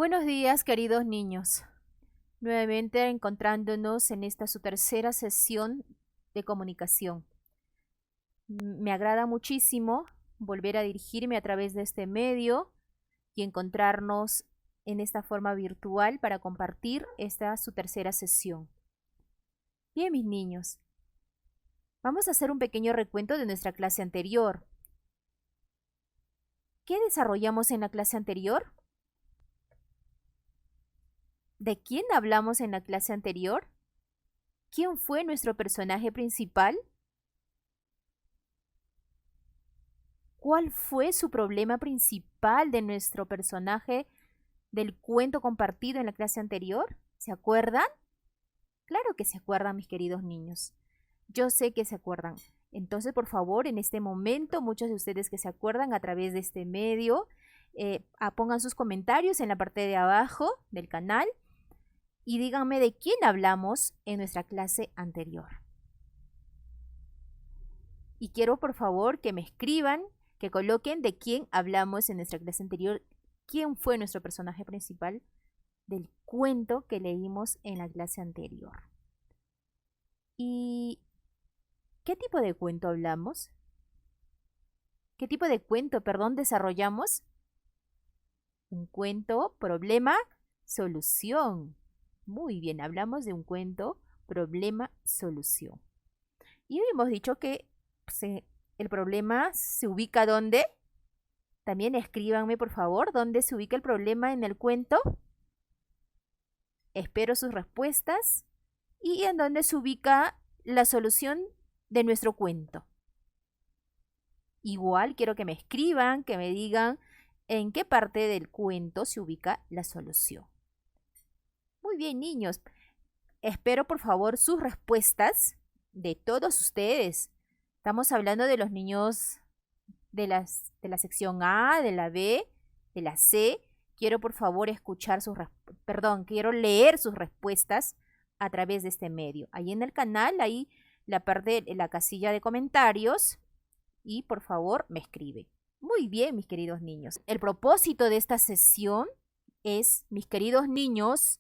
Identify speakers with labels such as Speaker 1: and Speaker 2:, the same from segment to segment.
Speaker 1: Buenos días, queridos niños. Nuevamente encontrándonos en esta su tercera sesión de comunicación. Me agrada muchísimo volver a dirigirme a través de este medio y encontrarnos en esta forma virtual para compartir esta su tercera sesión. Bien, mis niños, vamos a hacer un pequeño recuento de nuestra clase anterior. ¿Qué desarrollamos en la clase anterior? ¿De quién hablamos en la clase anterior? ¿Quién fue nuestro personaje principal? ¿Cuál fue su problema principal de nuestro personaje del cuento compartido en la clase anterior? ¿Se acuerdan? Claro que se acuerdan, mis queridos niños. Yo sé que se acuerdan. Entonces, por favor, en este momento, muchos de ustedes que se acuerdan a través de este medio, pongan sus comentarios en la parte de abajo del canal y díganme de quién hablamos en nuestra clase anterior. Y quiero, por favor, que me escriban, que coloquen de quién hablamos en nuestra clase anterior, quién fue nuestro personaje principal del cuento que leímos en la clase anterior. ¿Y qué tipo de cuento hablamos? ¿Qué tipo de cuento, desarrollamos? Un cuento, problema, solución. Muy bien, hablamos de un cuento, problema, solución. Y hoy hemos dicho que el problema se ubica ¿dónde? También escríbanme, por favor, ¿dónde se ubica el problema en el cuento? Espero sus respuestas. ¿Y en dónde se ubica la solución de nuestro cuento? Igual quiero que me escriban, que me digan en qué parte del cuento se ubica la solución. Muy bien, niños. Espero, por favor, sus respuestas de todos ustedes. Estamos hablando de los niños de la sección A, de la B, de la C. Quiero, por favor, quiero leer sus respuestas a través de este medio. Ahí en el canal, ahí la casilla de comentarios y, por favor, me escribe. Muy bien, mis queridos niños. El propósito de esta sesión es, mis queridos niños,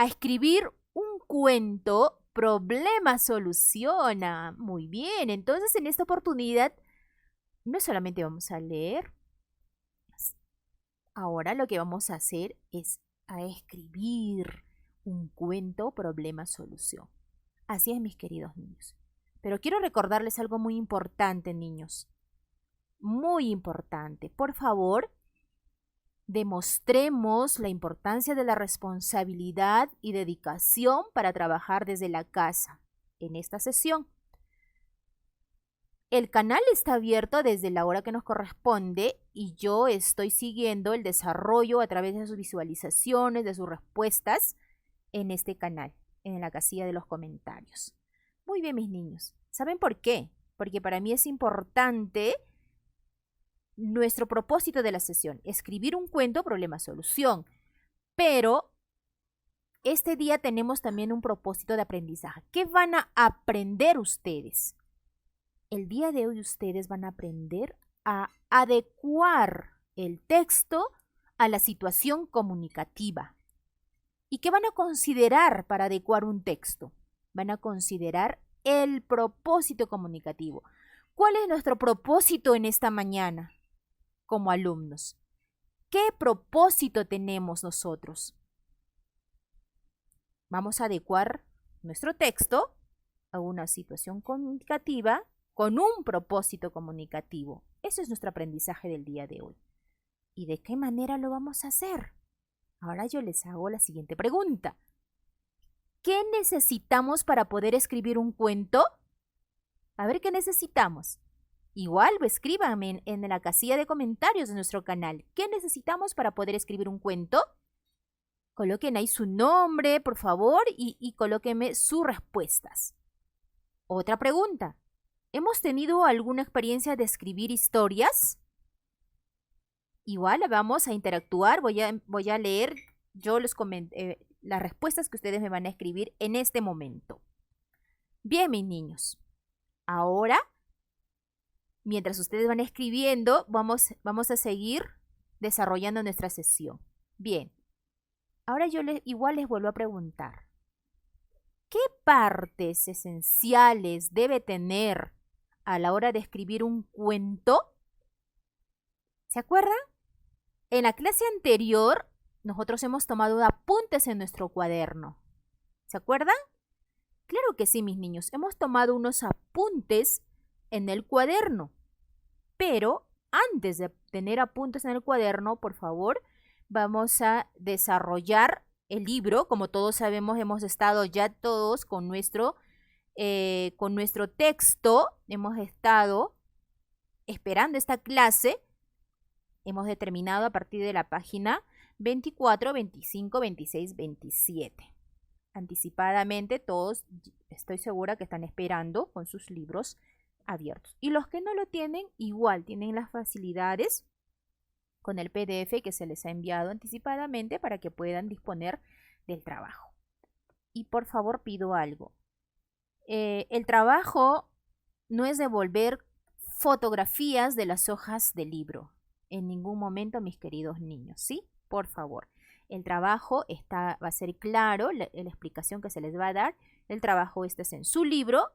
Speaker 1: a escribir un cuento, problema soluciona. Muy bien, entonces en esta oportunidad no solamente vamos a leer, ahora lo que vamos a hacer es a escribir un cuento, problema, solución. Así es, mis queridos niños. Pero quiero recordarles algo muy importante, niños. Muy importante. Por favor, demostremos la importancia de la responsabilidad y dedicación para trabajar desde la casa en esta sesión. El canal está abierto desde la hora que nos corresponde y yo estoy siguiendo el desarrollo a través de sus visualizaciones, de sus respuestas en este canal, en la casilla de los comentarios. Muy bien, mis niños. ¿Saben por qué? Porque para mí es importante nuestro propósito de la sesión, escribir un cuento, problema, solución. Pero este día tenemos también un propósito de aprendizaje. ¿Qué van a aprender ustedes? El día de hoy ustedes van a aprender a adecuar el texto a la situación comunicativa. ¿Y qué van a considerar para adecuar un texto? Van a considerar el propósito comunicativo. ¿Cuál es nuestro propósito en esta mañana como alumnos? ¿Qué propósito tenemos nosotros? Vamos a adecuar nuestro texto a una situación comunicativa con un propósito comunicativo. Eso es nuestro aprendizaje del día de hoy. ¿Y de qué manera lo vamos a hacer? Ahora yo les hago la siguiente pregunta. ¿Qué necesitamos para poder escribir un cuento? A ver, ¿qué necesitamos? Igual, escríbanme en la casilla de comentarios de nuestro canal. ¿Qué necesitamos para poder escribir un cuento? Coloquen ahí su nombre, por favor, y colóquenme sus respuestas. Otra pregunta. ¿Hemos tenido alguna experiencia de escribir historias? Igual vamos a interactuar, voy a leer las respuestas que ustedes me van a escribir en este momento. Bien, mis niños. Ahora, mientras ustedes van escribiendo, vamos a seguir desarrollando nuestra sesión. Bien, Ahora igual les vuelvo a preguntar. ¿Qué partes esenciales debe tener a la hora de escribir un cuento? ¿Se acuerdan? En la clase anterior, nosotros hemos tomado apuntes en nuestro cuaderno. ¿Se acuerdan? Claro que sí, mis niños. Hemos tomado unos apuntes en el cuaderno. Pero antes de tener apuntes en el cuaderno, por favor, vamos a desarrollar el libro. Como todos sabemos, hemos estado ya todos con nuestro texto. Hemos estado esperando esta clase. Hemos determinado a partir de la página 24, 25, 26, 27. Anticipadamente todos, estoy segura que están esperando con sus libros abiertos. Y los que no lo tienen, igual tienen las facilidades con el PDF que se les ha enviado anticipadamente para que puedan disponer del trabajo. Y por favor pido algo. El trabajo no es devolver fotografías de las hojas del libro. En ningún momento, mis queridos niños, ¿sí? Por favor. El trabajo va a ser claro, la explicación que se les va a dar. El trabajo es en su libro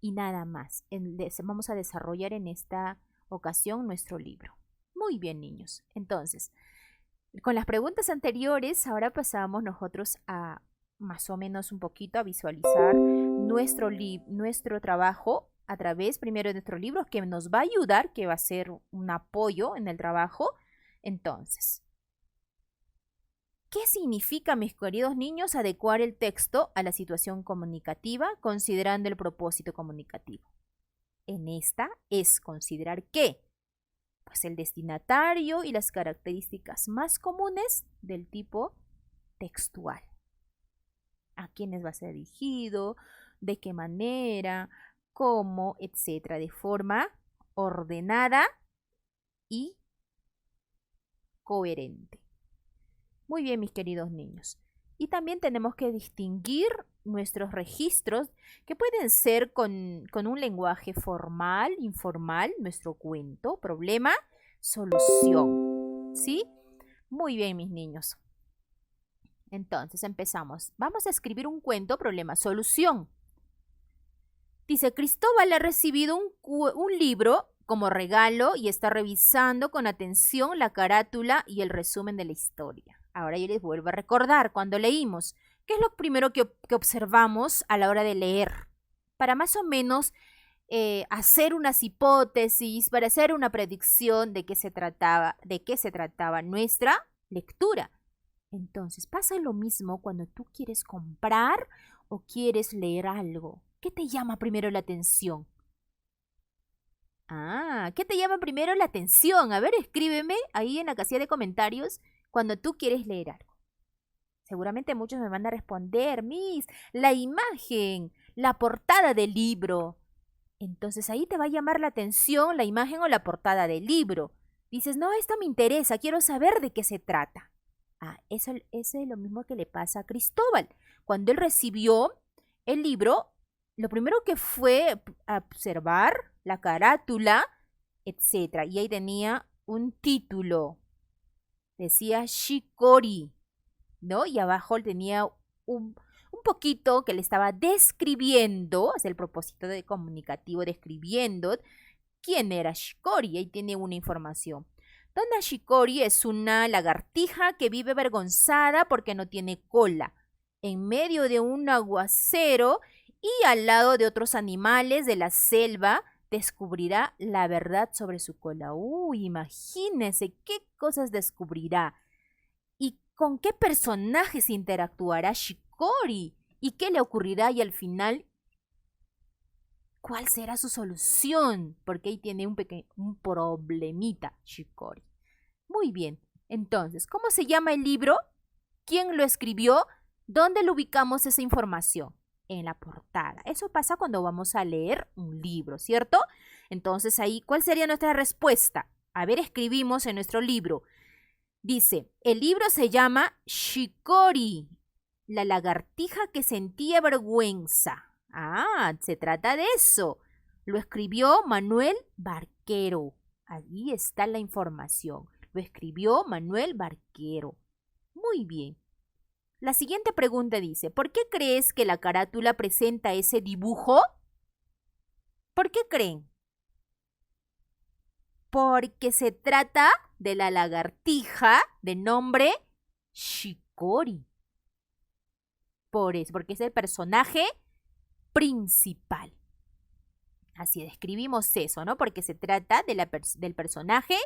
Speaker 1: y nada más. Vamos a desarrollar en esta ocasión nuestro libro. Muy bien, niños. Entonces, con las preguntas anteriores, ahora pasamos nosotros a más o menos un poquito a visualizar nuestro trabajo a través primero de nuestro libro, que nos va a ayudar, que va a ser un apoyo en el trabajo. Entonces, ¿qué significa, mis queridos niños, adecuar el texto a la situación comunicativa considerando el propósito comunicativo? En esta es considerar que, pues el destinatario y las características más comunes del tipo textual. A quiénes va a ser dirigido, de qué manera, cómo, etcétera, de forma ordenada y coherente. Muy bien, mis queridos niños. Y también tenemos que distinguir nuestros registros, que pueden ser con un lenguaje formal, informal, nuestro cuento, problema, solución. ¿Sí? Muy bien, mis niños. Entonces, empezamos. Vamos a escribir un cuento, problema, solución. Dice, Cristóbal ha recibido un libro como regalo y está revisando con atención la carátula y el resumen de la historia. Ahora yo les vuelvo a recordar cuando leímos. ¿Qué es lo primero que observamos a la hora de leer? Para más o menos hacer unas hipótesis, para hacer una predicción de qué se trataba nuestra lectura. Entonces, pasa lo mismo cuando tú quieres comprar o quieres leer algo. ¿Qué te llama primero la atención? ¿Qué te llama primero la atención? A ver, escríbeme ahí en la casilla de comentarios cuando tú quieres leer algo. Seguramente muchos me van a responder, Miss, la imagen, la portada del libro. Entonces ahí te va a llamar la atención la imagen o la portada del libro. Dices, no, esto me interesa, quiero saber de qué se trata. Eso es lo mismo que le pasa a Cristóbal. Cuando él recibió el libro, lo primero que fue a observar la carátula, etc. Y ahí tenía un título. Decía Shikori, ¿no? Y abajo tenía un poquito que le estaba describiendo, es el propósito de comunicativo, describiendo quién era Shikori. Ahí tiene una información. Donna Shikori es una lagartija que vive avergonzada porque no tiene cola, en medio de un aguacero y al lado de otros animales de la selva. Descubrirá la verdad sobre su cola. Imagínense qué cosas descubrirá. ¿Y con qué personajes interactuará Shikori? ¿Y qué le ocurrirá? Y al final, ¿cuál será su solución? Porque ahí tiene un problemita Shikori. Muy bien. Entonces, ¿cómo se llama el libro? ¿Quién lo escribió? ¿Dónde lo ubicamos esa información? En la portada. Eso pasa cuando vamos a leer un libro, ¿cierto? Entonces ahí, ¿cuál sería nuestra respuesta? A ver, escribimos en nuestro libro. Dice, el libro se llama Shikori, la lagartija que sentía vergüenza. Se trata de eso. Lo escribió Manuel Barquero. Allí está la información. Lo escribió Manuel Barquero. Muy bien. La siguiente pregunta dice, ¿por qué crees que la carátula presenta ese dibujo? ¿Por qué creen? Porque se trata de la lagartija de nombre Shikori. Por eso, porque es el personaje principal. Así describimos eso, ¿no? Porque se trata de del personaje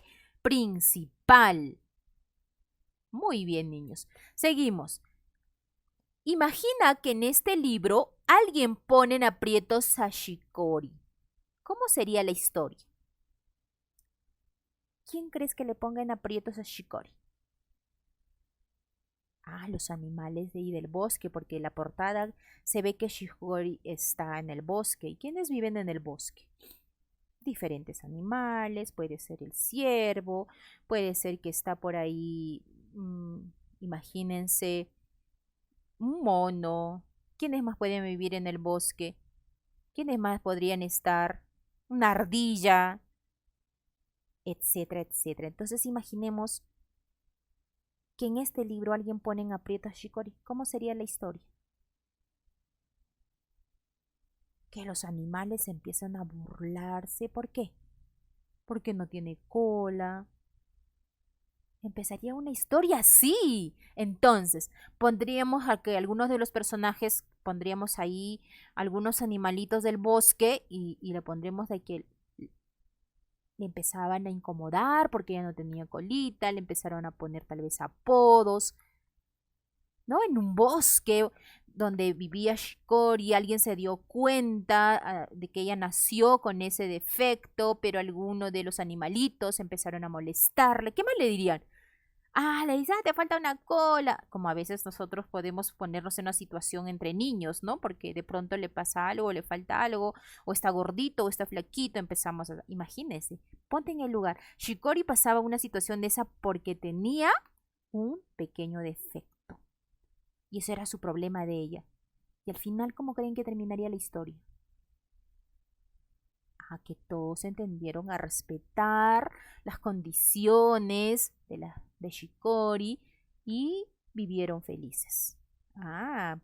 Speaker 1: principal. Muy bien, niños. Seguimos. Imagina que en este libro alguien pone en aprietos a Shikori. ¿Cómo sería la historia? ¿Quién crees que le ponga en aprietos a Shikori? Ah, los animales de ahí del bosque, porque en la portada se ve que Shikori está en el bosque. ¿Y quiénes viven en el bosque? Diferentes animales, puede ser el ciervo, puede ser que está por ahí, imagínense, un mono. ¿Quiénes más pueden vivir en el bosque? ¿Quiénes más podrían estar? Una ardilla, etcétera, etcétera. Entonces imaginemos que en este libro alguien pone en aprieto a Shikori. ¿Cómo sería la historia? Que los animales empiezan a burlarse. ¿Por qué? Porque no tiene cola. Empezaría una historia así. Entonces, pondríamos a que algunos de los personajes, pondríamos ahí algunos animalitos del bosque y le pondremos de que le empezaban a incomodar porque ya no tenía colita, le empezaron a poner tal vez apodos, ¿no? En un bosque donde vivía Shikori, alguien se dio cuenta de que ella nació con ese defecto, pero algunos de los animalitos empezaron a molestarle. ¿Qué más le dirían? Ah, le dice, ah, te falta una cola. Como a veces nosotros podemos ponernos en una situación entre niños, ¿no? Porque de pronto le pasa algo, o le falta algo, o está gordito, o está flaquito, empezamos a... Imagínese, ponte en el lugar. Shikori pasaba una situación de esa porque tenía un pequeño defecto. Y ese era su problema de ella. Y al final, ¿cómo creen que terminaría la historia? A que todos entendieron a respetar las condiciones de Shikori y vivieron felices. Ah,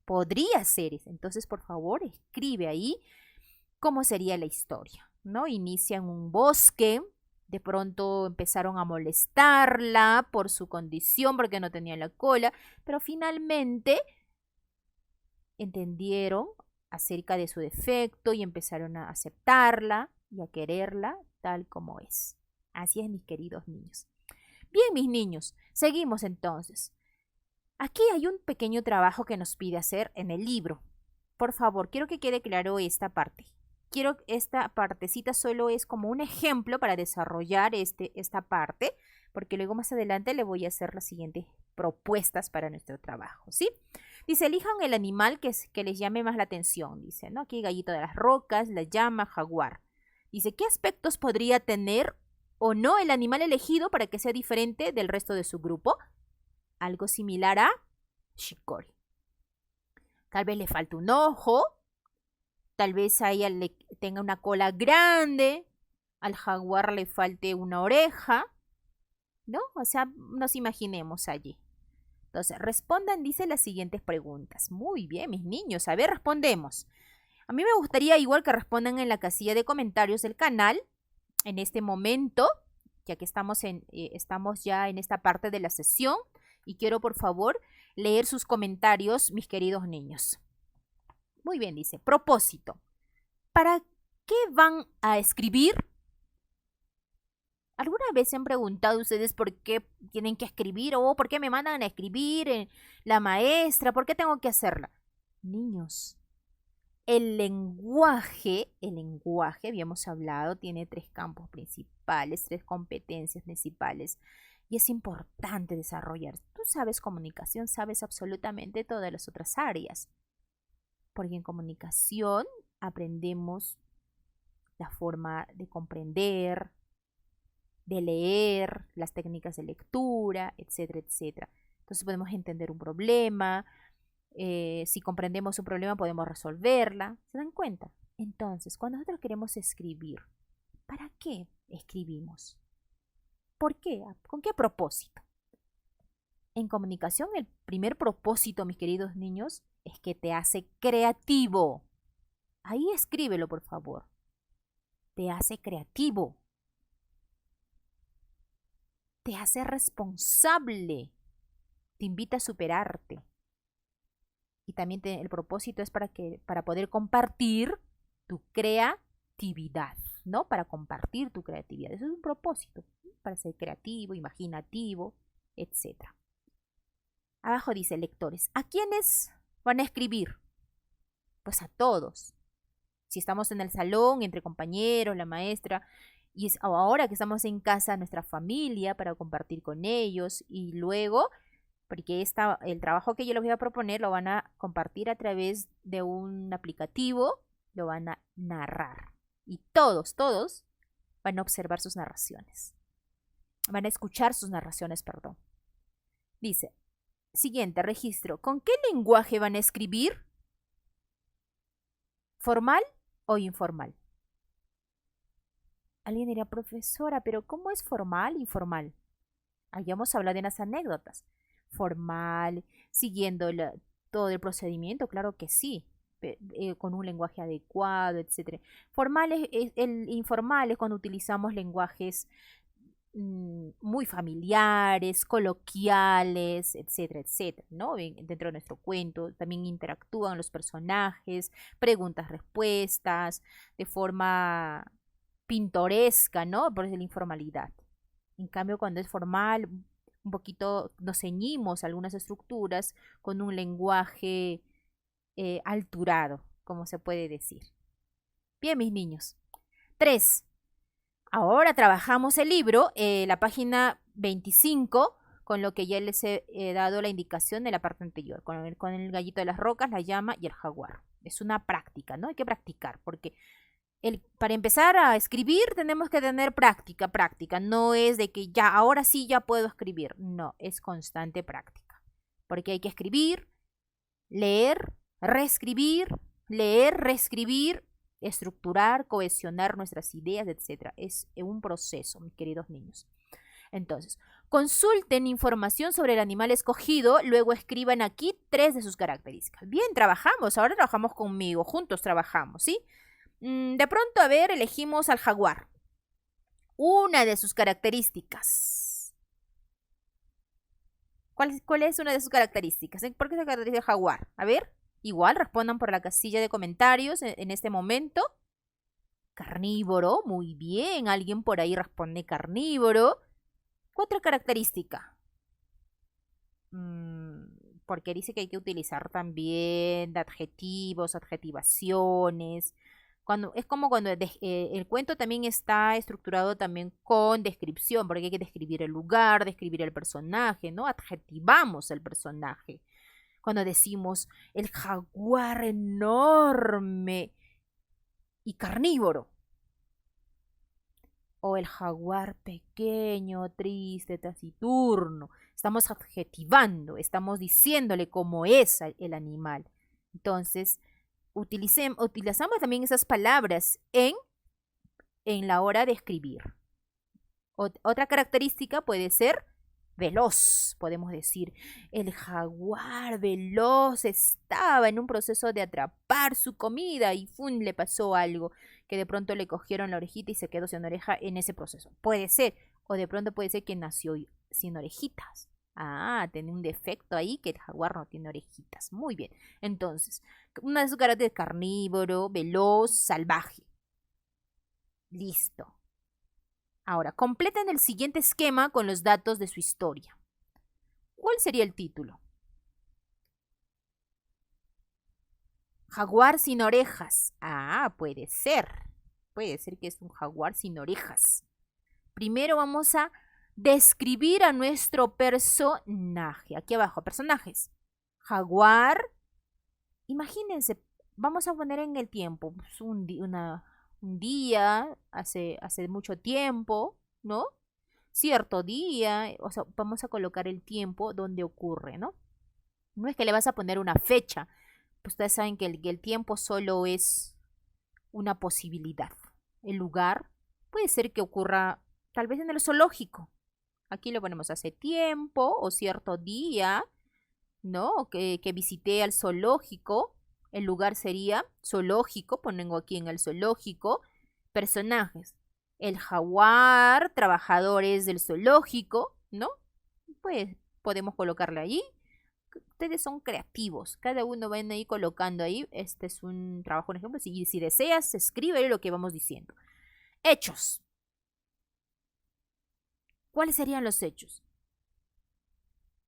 Speaker 1: podría ser eso. Entonces, por favor, escribe ahí cómo sería la historia, ¿no? Inician un bosque, de pronto empezaron a molestarla por su condición, porque no tenía la cola, pero finalmente entendieron acerca de su defecto y empezaron a aceptarla y a quererla tal como es. Así es, mis queridos niños. Bien, mis niños, seguimos entonces. Aquí hay un pequeño trabajo que nos pide hacer en el libro. Por favor, quiero que quede claro esta parte. Quiero esta partecita solo es como un ejemplo para desarrollar esta parte, porque luego más adelante le voy a hacer las siguientes propuestas para nuestro trabajo, ¿sí? Dice, elijan el animal que les llame más la atención, dice, ¿no? Aquí gallito de las rocas, la llama, jaguar. Dice, ¿qué aspectos podría tener o no el animal elegido para que sea diferente del resto de su grupo? Algo similar a Shikori. Tal vez le falte un ojo, tal vez a ella le tenga una cola grande, al jaguar le falte una oreja, ¿no? O sea, nos imaginemos allí. Entonces, respondan, dice, las siguientes preguntas. Muy bien, mis niños. A ver, respondemos. A mí me gustaría igual que respondan en la casilla de comentarios del canal en este momento, ya que estamos ya en esta parte de la sesión. Y quiero, por favor, leer sus comentarios, mis queridos niños. Muy bien, dice. Propósito. ¿Para qué van a escribir? ¿Alguna vez se han preguntado ustedes por qué tienen que escribir o por qué me mandan a escribir la maestra? ¿Por qué tengo que hacerla? Niños, el lenguaje, habíamos hablado, tiene tres campos principales, tres competencias principales y es importante desarrollar. Tú sabes comunicación, sabes absolutamente todas las otras áreas, porque en comunicación aprendemos la forma de comprender, de leer, las técnicas de lectura, etcétera, etcétera. Entonces podemos entender un problema, si comprendemos un problema podemos resolverla. ¿Se dan cuenta? Entonces, cuando nosotros queremos escribir, ¿para qué escribimos? ¿Por qué? ¿Con qué propósito? En comunicación, el primer propósito, mis queridos niños, es que te hace creativo. Ahí escríbelo, por favor. Te hace creativo. Te hace responsable. Te invita a superarte. Y también el propósito es para poder compartir tu creatividad, ¿no? Para compartir tu creatividad. Eso es un propósito, ¿no? Para ser creativo, imaginativo, etc. Abajo dice lectores. ¿A quiénes van a escribir? Pues a todos. Si estamos en el salón, entre compañeros, la maestra, y ahora que estamos en casa, nuestra familia, para compartir con ellos, y luego, porque el trabajo que yo les voy a proponer lo van a compartir a través de un aplicativo, lo van a narrar. Y todos van a observar sus narraciones. Van a escuchar sus narraciones, perdón. Dice, siguiente registro. ¿Con qué lenguaje van a escribir? ¿Formal o informal? Alguien dirá, profesora, pero ¿cómo es formal e informal? Ahí vamos a hablar de las anécdotas. Formal, siguiendo todo el procedimiento, claro que sí, con un lenguaje adecuado, etcétera. Formal el informal es cuando utilizamos lenguajes muy familiares, coloquiales, etcétera, etcétera, ¿no? Dentro de nuestro cuento también interactúan los personajes, preguntas, respuestas, de forma pintoresca, ¿no? Por eso la informalidad. En cambio, cuando es formal, un poquito nos ceñimos a algunas estructuras con un lenguaje alturado, como se puede decir. Bien, mis niños. 3. Ahora trabajamos el libro, la página 25, con lo que ya les he dado la indicación de la parte anterior, con el gallito de las rocas, la llama y el jaguar. Es una práctica, ¿no? Hay que practicar, porque para empezar a escribir tenemos que tener práctica. No es de que ya, ahora sí ya puedo escribir. No, es constante práctica. Porque hay que escribir, leer, reescribir, estructurar, cohesionar nuestras ideas, etc. Es un proceso, mis queridos niños. Entonces, consulten información sobre el animal escogido, luego escriban aquí 3 de sus características. Bien, ahora trabajamos conmigo, juntos trabajamos, ¿sí? De pronto, a ver, elegimos al jaguar. Una de sus características. ¿Cuál es una de sus características? ¿Por qué se caracteriza el jaguar? A ver, igual respondan por la casilla de comentarios en este momento. Carnívoro, muy bien. Alguien por ahí responde carnívoro. ¿Qué otra característica? Porque dice que hay que utilizar también adjetivos, adjetivaciones. Es como cuando el cuento también está estructurado también con descripción, porque hay que describir el lugar, describir el personaje, ¿no? Adjetivamos el personaje. Cuando decimos el jaguar enorme y carnívoro, o el jaguar pequeño, triste, taciturno. Estamos adjetivando, estamos diciéndole cómo es el animal. Entonces, utilizamos también esas palabras en la hora de escribir. Otra característica puede ser veloz, podemos decir. El jaguar veloz estaba en un proceso de atrapar su comida y ¡fum! Le pasó algo, que de pronto le cogieron la orejita y se quedó sin oreja en ese proceso. Puede ser, o de pronto puede ser que nació sin orejitas. Ah, tiene un defecto ahí que el jaguar no tiene orejitas. Muy bien. Entonces, una de sus características: carnívoro, veloz, salvaje. Listo. Ahora, completen el siguiente esquema con los datos de su historia. ¿Cuál sería el título? Jaguar sin orejas. Ah, puede ser. Puede ser que es un jaguar sin orejas. Primero vamos a describir a nuestro personaje. Aquí abajo, personajes. Jaguar. Imagínense, vamos a poner en el tiempo. Pues, un día, hace mucho tiempo, ¿no? Cierto día, o sea, vamos a colocar el tiempo donde ocurre, ¿no? No es que le vas a poner una fecha. Pues ustedes saben que el tiempo solo es una posibilidad. El lugar puede ser que ocurra tal vez en el zoológico. Aquí le ponemos hace tiempo o cierto día, ¿no? Que visité al zoológico. El lugar sería zoológico, pongo aquí en el zoológico. Personajes. El jaguar, trabajadores del zoológico, ¿no? Pues podemos colocarle allí. Ustedes son creativos. Cada uno van ahí colocando ahí. Este es un trabajo, por ejemplo. Si deseas, escribe lo que vamos diciendo. Hechos. ¿Cuáles serían los hechos?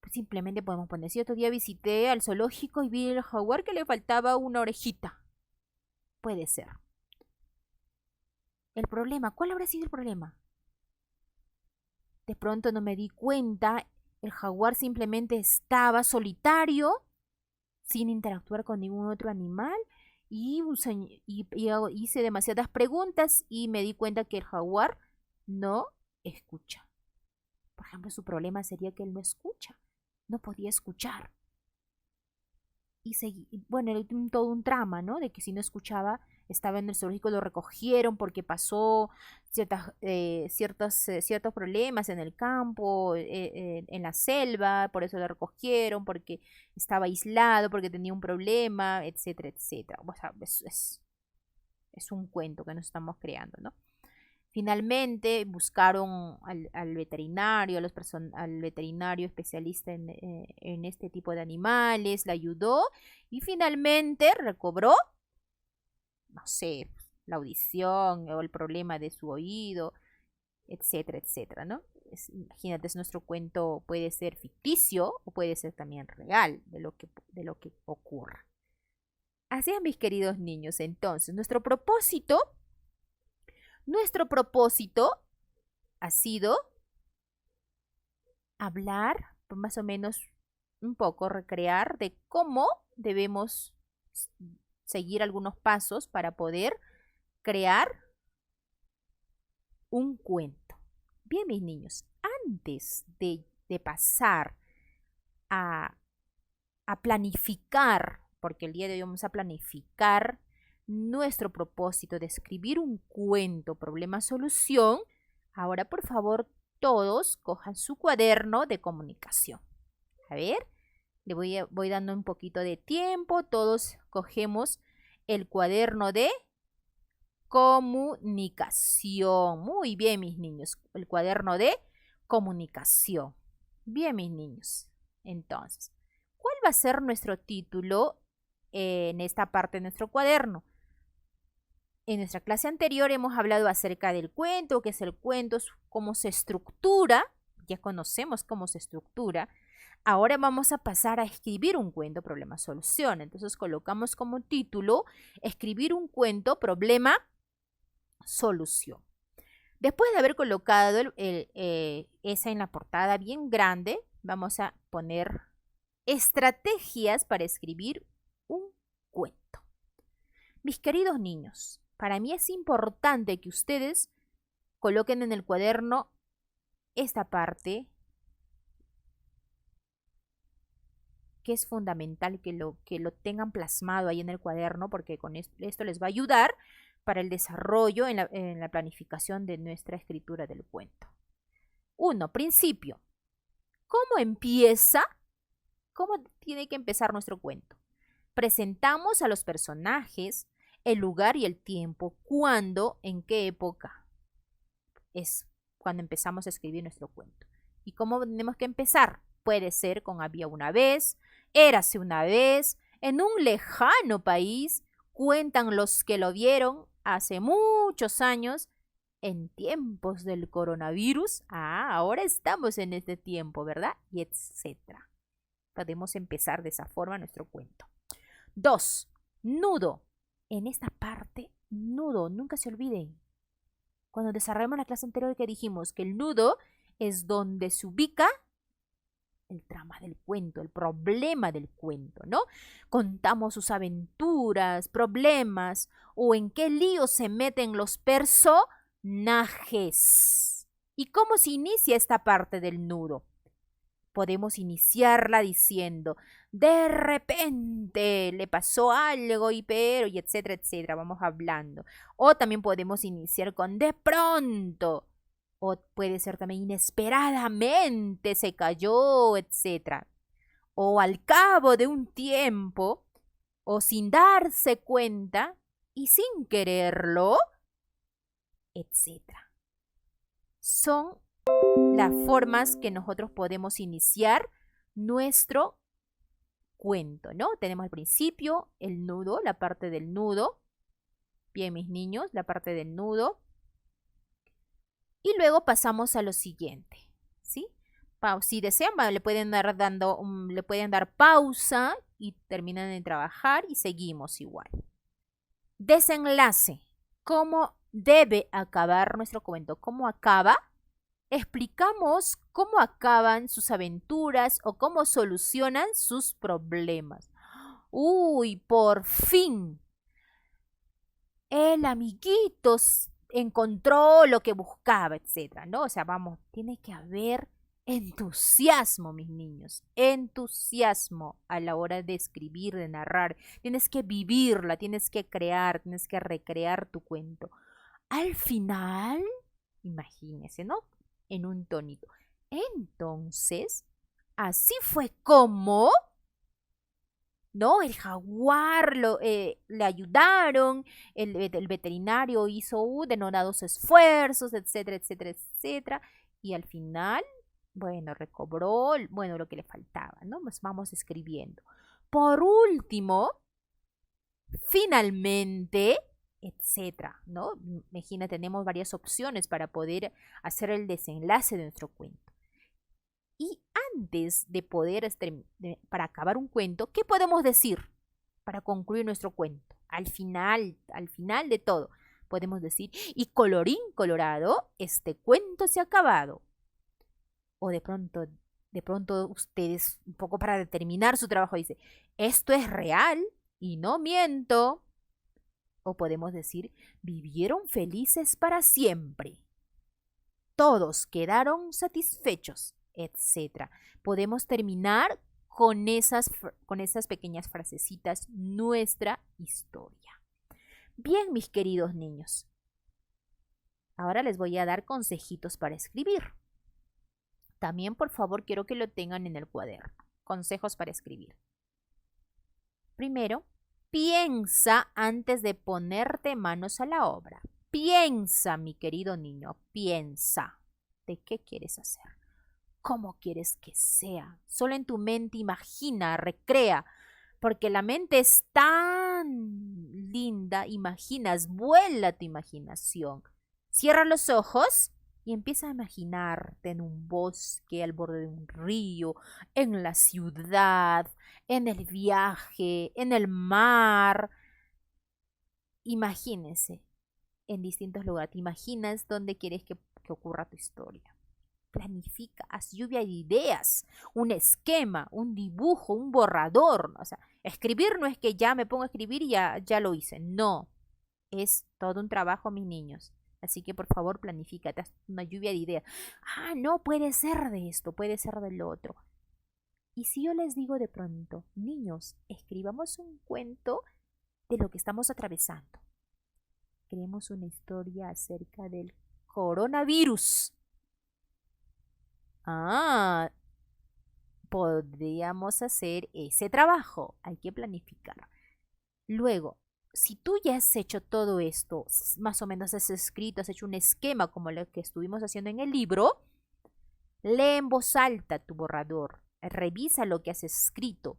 Speaker 1: Pues simplemente podemos poner, si otro día visité al zoológico y vi al jaguar que le faltaba una orejita. Puede ser. El problema, ¿cuál habrá sido el problema? De pronto no me di cuenta, el jaguar simplemente estaba solitario, sin interactuar con ningún otro animal, y hice demasiadas preguntas y me di cuenta que el jaguar no escucha. Por ejemplo, su problema sería que él no escucha, no podía escuchar. Bueno, era todo un trama, ¿no? De que si no escuchaba, estaba en el zoológico, lo recogieron porque pasó ciertos problemas en el campo, en la selva, por eso lo recogieron, porque estaba aislado, porque tenía un problema, etcétera, etcétera. O sea, es un cuento que nos estamos creando, ¿no? Finalmente buscaron al veterinario, al veterinario especialista en este tipo de animales, le ayudó y finalmente recobró, no sé, la audición o el problema de su oído, etcétera, etcétera, ¿no? Imagínate, nuestro cuento puede ser ficticio o puede ser también real de lo que ocurra. Así es, mis queridos niños, entonces, nuestro propósito ha sido hablar, pues, más o menos un poco, recrear de cómo debemos seguir algunos pasos para poder crear un cuento. Bien, mis niños, antes de pasar a, a planificar, porque el día de hoy vamos a planificar nuestro propósito de escribir un cuento, problema-solución, ahora por favor todos cojan su cuaderno de comunicación. A ver, voy dando un poquito de tiempo, todos cogemos el cuaderno de comunicación. Muy bien, mis niños, el cuaderno de comunicación. Bien, mis niños. Entonces, ¿cuál va a ser nuestro título en esta parte de nuestro cuaderno? En nuestra clase anterior hemos hablado acerca del cuento, qué es el cuento, cómo se estructura. Ya conocemos cómo se estructura. Ahora vamos a pasar a escribir un cuento, problema, solución. Entonces colocamos como título, escribir un cuento, problema, solución. Después de haber colocado esa en la portada bien grande, vamos a poner estrategias para escribir un cuento. Mis queridos niños, para mí es importante que ustedes coloquen en el cuaderno esta parte, que es fundamental que lo tengan plasmado ahí en el cuaderno, porque con esto les va a ayudar para el desarrollo en la planificación de nuestra escritura del cuento. 1. Principio. ¿Cómo empieza? ¿Cómo tiene que empezar nuestro cuento? Presentamos a los personajes, el lugar y el tiempo, cuándo, en qué época es cuando empezamos a escribir nuestro cuento. ¿Y cómo tenemos que empezar? Puede ser con había una vez, érase una vez, en un lejano país, cuentan los que lo vieron hace muchos años, en tiempos del coronavirus. Ahora estamos en este tiempo, ¿verdad? Y etcétera. Podemos empezar de esa forma nuestro cuento. 2. Nudo. En esta parte, nudo, nunca se olviden. Cuando desarrollamos la clase anterior que dijimos que el nudo es donde se ubica el trama del cuento, el problema del cuento, ¿no? Contamos sus aventuras, problemas o en qué lío se meten los personajes. ¿Y cómo se inicia esta parte del nudo? Podemos iniciarla diciendo, de repente le pasó algo y etcétera, etcétera, vamos hablando. O también podemos iniciar con de pronto O puede ser también inesperadamente se cayó, etc. O al cabo de un tiempo, o sin darse cuenta y sin quererlo, etc. Son las formas que nosotros podemos iniciar nuestro cuento, ¿no? Tenemos al principio el nudo, la parte del nudo. Bien, mis niños, la parte del nudo. Y luego pasamos a lo siguiente, ¿sí? Si desean, le pueden le pueden dar pausa y terminan de trabajar y seguimos igual. Desenlace. ¿Cómo debe acabar nuestro cuento? ¿Cómo acaba? Explicamos cómo acaban sus aventuras o cómo solucionan sus problemas. Uy, por fin. El amiguito encontró lo que buscaba, etcétera, ¿no? O sea, vamos, tiene que haber entusiasmo, mis niños, entusiasmo a la hora de escribir, de narrar. Tienes que vivirla, tienes que crear, tienes que recrear tu cuento. Al final, imagínese, ¿no? En un tonito. Entonces, así fue como, ¿no? El jaguar le ayudaron, el veterinario hizo denodados esfuerzos, etcétera, etcétera, etcétera. Y al final, bueno, recobró, bueno, lo que le faltaba, ¿no? Pues vamos escribiendo. Por último, finalmente, etcétera, ¿no? Imagina, tenemos varias opciones para poder hacer el desenlace de nuestro cuento. Y antes de poder, para acabar un cuento, ¿qué podemos decir para concluir nuestro cuento? Al final de todo, podemos decir, y colorín colorado, este cuento se ha acabado. O de pronto ustedes, un poco para determinar su trabajo, dice, esto es real y no miento. O podemos decir, vivieron felices para siempre. Todos quedaron satisfechos, etc. Podemos terminar con esas pequeñas frasecitas nuestra historia. Bien, mis queridos niños. Ahora les voy a dar consejitos para escribir. También, por favor, quiero que lo tengan en el cuaderno. Consejos para escribir. Primero, piensa antes de ponerte manos a la obra. Piensa, mi querido niño, piensa. ¿De qué quieres hacer? ¿Cómo quieres que sea? Solo en tu mente imagina, recrea, porque la mente es tan linda, imaginas, vuela tu imaginación. Cierra los ojos y empieza a imaginarte en un bosque, al borde de un río, en la ciudad, en el viaje, en el mar. Imagínese en distintos lugares. Te imaginas dónde quieres que ocurra tu historia. Planifica, haz lluvia de ideas, un esquema, un dibujo, un borrador. O sea, escribir no es que ya me pongo a escribir y ya lo hice. No, es todo un trabajo, mis niños. Así que por favor planifícate, haz una lluvia de ideas. Ah, no, puede ser de esto, puede ser del otro. Y si yo les digo de pronto, niños, escribamos un cuento de lo que estamos atravesando. Creemos una historia acerca del coronavirus. Ah, podríamos hacer ese trabajo. Hay que planificar. Luego, si tú ya has hecho todo esto, más o menos has escrito, has hecho un esquema como lo que estuvimos haciendo en el libro, lee en voz alta tu borrador, revisa lo que has escrito,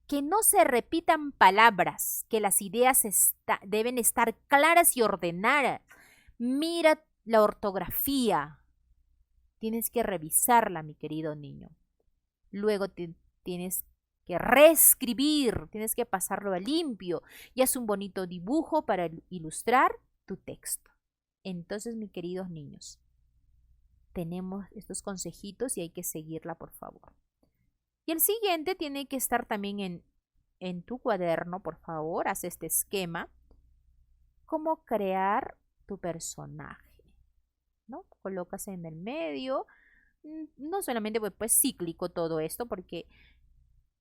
Speaker 1: que no se repitan palabras, que las ideas deben estar claras y ordenadas. Mira la ortografía, tienes que revisarla, mi querido niño. Luego tienes que reescribir, tienes que pasarlo a limpio y haz un bonito dibujo para ilustrar tu texto. Entonces, mis queridos niños, tenemos estos consejitos y hay que seguirla, por favor. Y el siguiente tiene que estar también en tu cuaderno, por favor, haz este esquema. Cómo crear tu personaje, ¿no? Colocas en el medio, no solamente pues cíclico todo esto, porque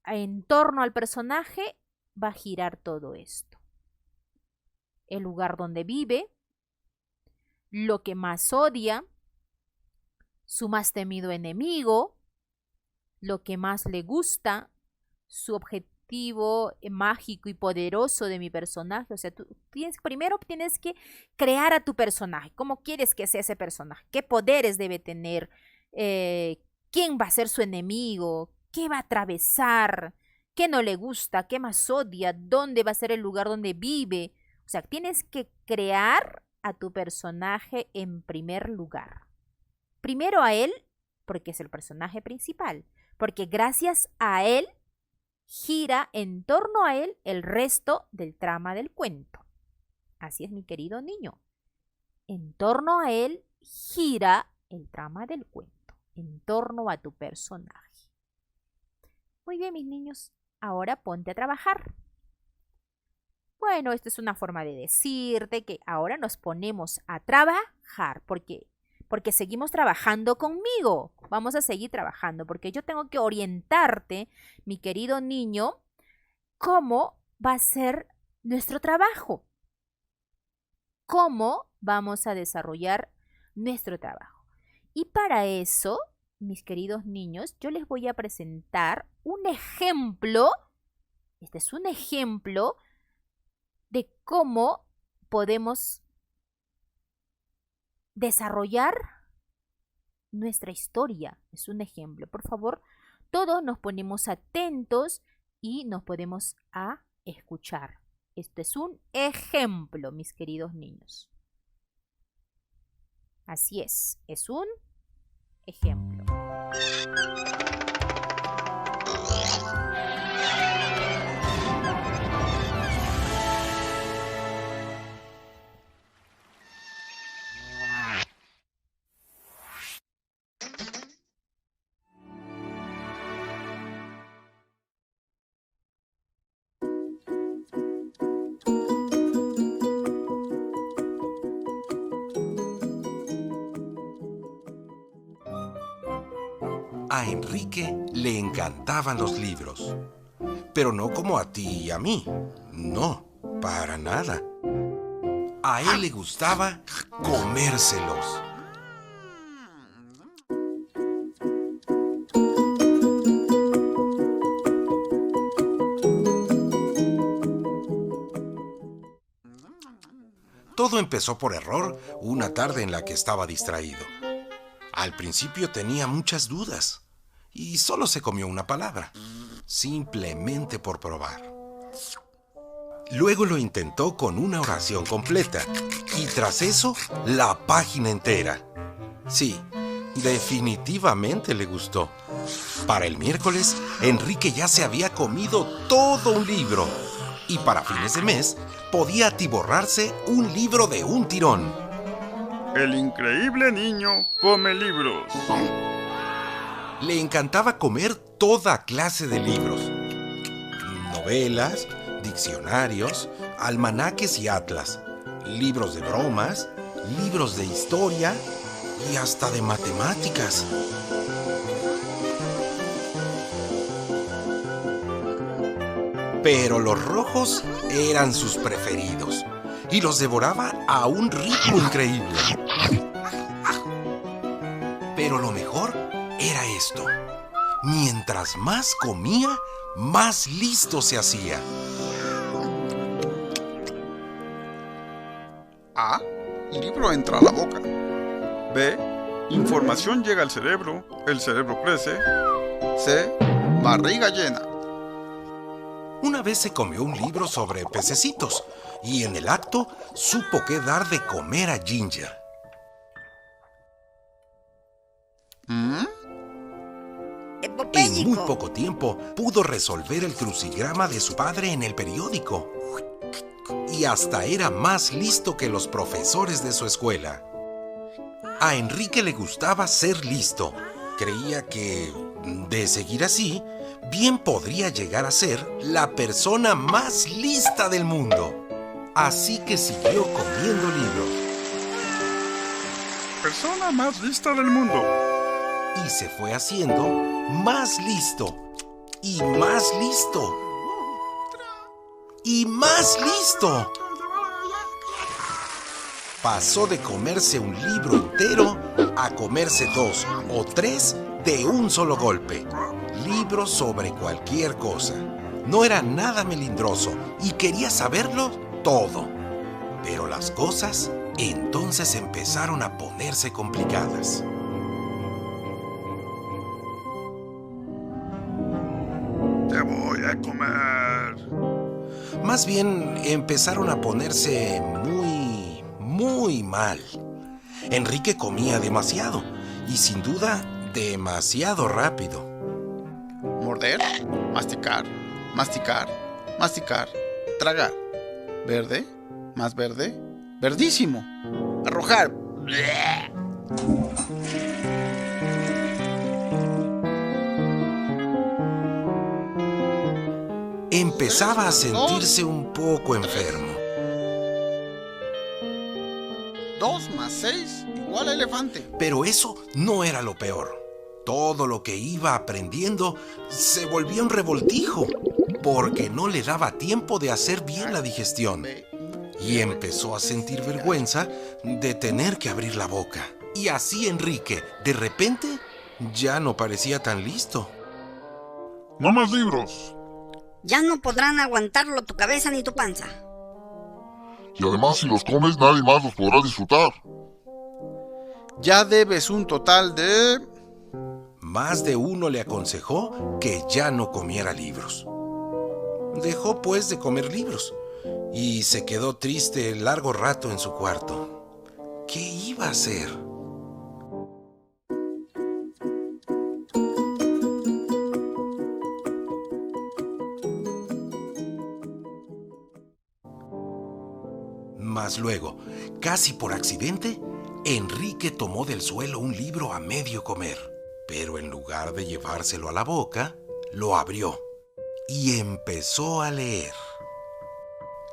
Speaker 1: en torno al personaje va a girar todo esto. El lugar donde vive, lo que más odia, su más temido enemigo, lo que más le gusta, su objetivo mágico y poderoso de mi personaje. O sea, primero tienes que crear a tu personaje. ¿Cómo quieres que sea ese personaje? ¿Qué poderes debe tener? ¿Quién va a ser su enemigo? ¿Qué va a atravesar? ¿Qué no le gusta? ¿Qué más odia? ¿Dónde va a ser el lugar donde vive? O sea, tienes que crear a tu personaje en primer lugar. Primero a él, porque es el personaje principal. Porque gracias a él gira en torno a él el resto del trama del cuento. Así es, mi querido niño. En torno a él gira el trama del cuento, en torno a tu personaje. Muy bien, mis niños, ahora ponte a trabajar. Bueno, esta es una forma de decirte que ahora nos ponemos a trabajar, porque seguimos trabajando conmigo. Vamos a seguir trabajando, porque yo tengo que orientarte, mi querido niño, cómo va a ser nuestro trabajo. Cómo vamos a desarrollar nuestro trabajo. Y para eso, mis queridos niños, yo les voy a presentar un ejemplo. Este es un ejemplo de cómo podemos desarrollar nuestra historia. Es un ejemplo. Por favor, todos nos ponemos atentos y nos podemos a escuchar. Este es un ejemplo, mis queridos niños. Así es un ejemplo.
Speaker 2: A Enrique le encantaban los libros, pero no como a ti y a mí. No, para nada. A él le gustaba comérselos. Todo empezó por error una tarde en la que estaba distraído. Al principio tenía muchas dudas y solo se comió una palabra, simplemente por probar. Luego lo intentó con una oración completa y tras eso la página entera. Sí, definitivamente le gustó. Para el miércoles, Enrique ya se había comido todo un libro y para fines de mes podía atiborrarse un libro de un tirón.
Speaker 3: El increíble niño come libros.
Speaker 2: Le encantaba comer toda clase de libros. Novelas, diccionarios, almanaques y atlas, libros de bromas, libros de historia y hasta de matemáticas. Pero los rojos eran sus preferidos y los devoraba a un ritmo increíble. Pero lo mejor era esto. Mientras más comía, más listo se hacía.
Speaker 3: A. Libro entra a la boca. B. Información llega al cerebro, el cerebro crece. C. Barriga llena.
Speaker 2: Una vez se comió un libro sobre pececitos y en el acto supo qué dar de comer a Ginger. En muy poco tiempo pudo resolver el crucigrama de su padre en el periódico. Y hasta era más listo que los profesores de su escuela. A Enrique le gustaba ser listo. Creía que, de seguir así, bien podría llegar a ser la persona más lista del mundo. Así que siguió comiendo libros.
Speaker 3: Persona más lista del mundo.
Speaker 2: Y se fue haciendo más listo. Y más listo. Y más listo. Pasó de comerse un libro entero a comerse 2 o 3 de un solo golpe. Libros sobre cualquier cosa. No era nada melindroso y quería saberlo todo. Pero las cosas entonces empezaron a ponerse complicadas.
Speaker 3: Te voy a comer.
Speaker 2: Más bien empezaron a ponerse muy mal. Enrique comía demasiado y sin duda demasiado rápido.
Speaker 3: Morder, masticar, masticar, masticar, tragar. Verde, más verde, verdísimo. Arrojar.
Speaker 2: Empezaba a sentirse un poco enfermo.
Speaker 3: 2 más 6 igual a elefante.
Speaker 2: Pero eso no era lo peor. Todo lo que iba aprendiendo se volvía un revoltijo, porque no le daba tiempo de hacer bien la digestión. Y empezó a sentir vergüenza de tener que abrir la boca. Y así Enrique, de repente, ya no parecía tan listo.
Speaker 4: No más libros.
Speaker 5: Ya no podrán aguantarlo tu cabeza ni tu panza.
Speaker 4: Y además, si los comes, nadie más los podrá disfrutar.
Speaker 3: Ya debes un total de...
Speaker 2: Más de uno le aconsejó que ya no comiera libros. Dejó pues de comer libros y se quedó triste largo rato en su cuarto. ¿Qué iba a hacer? Mas luego, casi por accidente, Enrique tomó del suelo un libro a medio comer, pero en lugar de llevárselo a la boca, lo abrió y empezó a leer.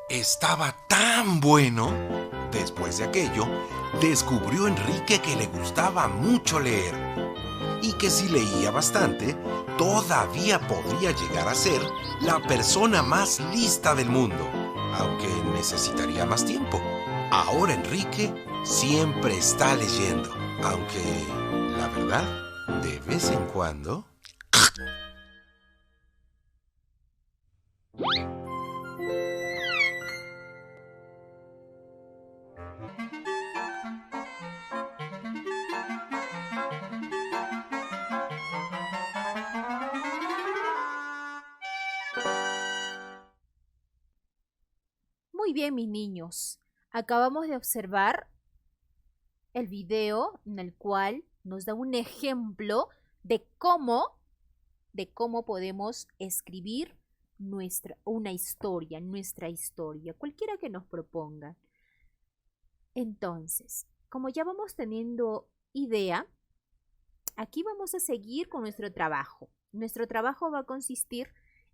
Speaker 2: Estaba tan bueno. Después de aquello, descubrió Enrique que le gustaba mucho leer y que si leía bastante, todavía podría llegar a ser la persona más lista del mundo, aunque necesitaría más tiempo. Ahora Enrique siempre está leyendo, aunque, la verdad, de vez en cuando...
Speaker 1: Muy bien, mis niños. Acabamos de observar el video en el cual nos da un ejemplo de cómo podemos escribir nuestra historia, cualquiera que nos proponga. Entonces, como ya vamos teniendo idea, aquí vamos a seguir con nuestro trabajo. Nuestro trabajo va a consistir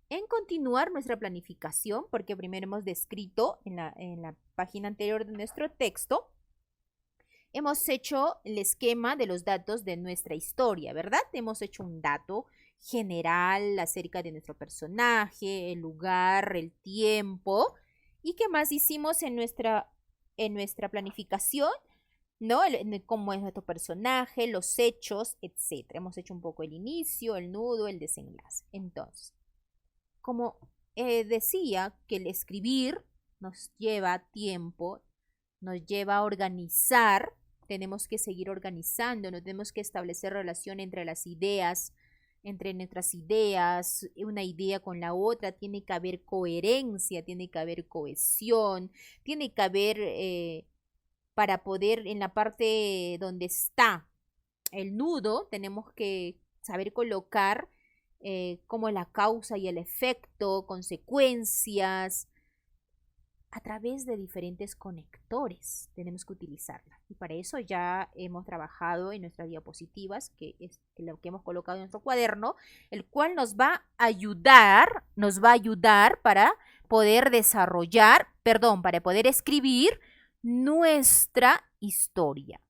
Speaker 1: en continuar nuestra planificación, porque primero hemos descrito en la página anterior de nuestro texto, hemos hecho el esquema de los datos de nuestra historia, ¿verdad? Hemos hecho un dato general acerca de nuestro personaje, el lugar, el tiempo. ¿Y qué más hicimos en nuestra planificación? ¿No? Cómo es nuestro personaje, los hechos, etc. Hemos hecho un poco el inicio, el nudo, el desenlace. Entonces, como decía que el escribir nos lleva tiempo, nos lleva a organizar, tenemos que seguir organizando, no tenemos que establecer relación entre las ideas, entre nuestras ideas, una idea con la otra, tiene que haber coherencia, tiene que haber cohesión, tiene que haber, para poder, en la parte donde está el nudo, tenemos que saber colocar como la causa y el efecto, consecuencias, a través de diferentes conectores tenemos que utilizarla. Y para eso ya hemos trabajado en nuestras diapositivas, que es lo que hemos colocado en nuestro cuaderno, el cual nos va a ayudar para poder para poder escribir nuestra historia.